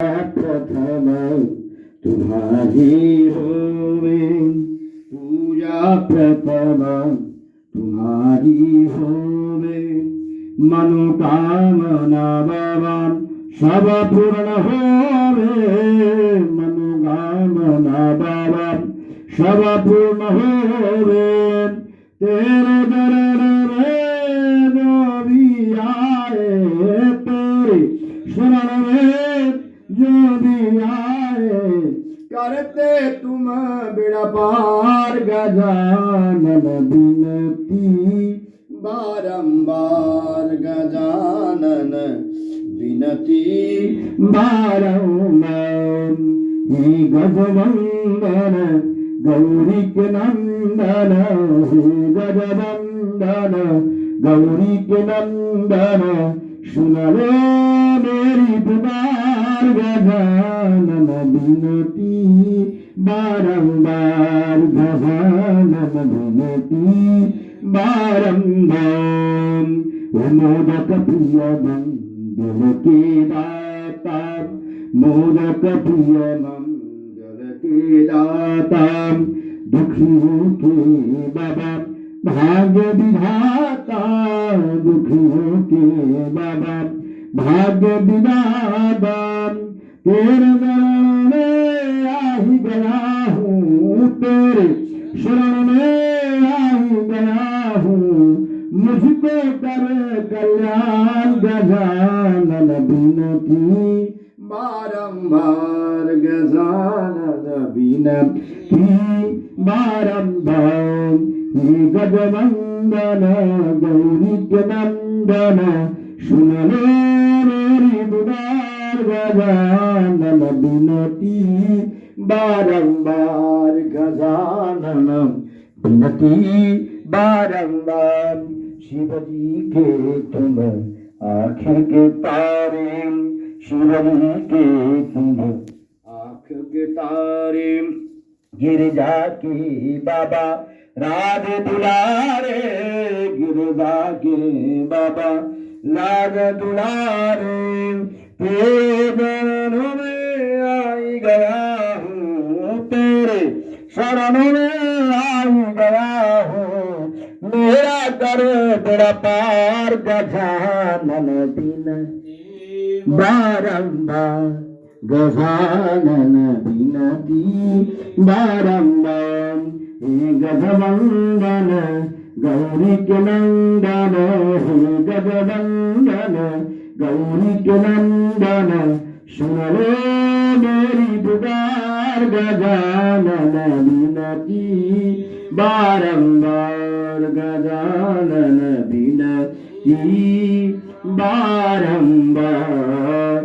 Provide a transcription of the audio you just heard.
प्रथम तुम्हारी होवे, पूजा प्रथम तुम्हारी होवे। मनोकामना भगवान सब पूर्ण होवे, मनोकामना भगवान सब पूर्ण होवे। तेरे चरण में जो भी आए, तेरे शरण में जो भी आए, करते तुम बेड़ा पार। गजानन विनती बारंबार, गजानन विनती बारंबार। हे गजवंदन गौरी के नंदन, हे गजवंदन गौरी के नंदन, सुन लो मेरी पुकार। गजानन विनती बारंबार, गजानन विनती बारंबार। मोदक प्रिय मंगल के दाता, मोदक प्रिय मंगल के दाता, दुखियों के बाबा भाग्य विधाता, दुखियों के बाबा भाग्य विधाता। तेरे शरण में आई गया हूँ, तेरे शरण में आई गया हूँ, मुझको कर कल्याण। गजानन विनती बारंबार, गजानन विनती बारंबार। हे गजवंदन गौरी के नंदन, सुन लो मेरी पुकार। गजानन विनती बारंबार, गजानन विनती बारंबार। शिव जी के तुम आँख के तारे, शिव जी के तुम आँख के तारे। गिरजा के बाबा राज दुलारे, गिरजा के बाबा लाज दुलारे। तेरे शरणों में आई गया हूँ, तेरे शरणों में आई गया हूँ, मेरा कर बेड़ा पार। गजानन विनती बारंबार, गजानन विनती बारंबार। हे गजवंदन गौरी के नंदन, हे गजवंदन गौरी के नंदन, सुन लो मेरी पुकार। गजानन विनती बारंबार, गजानन विनती बारंबार।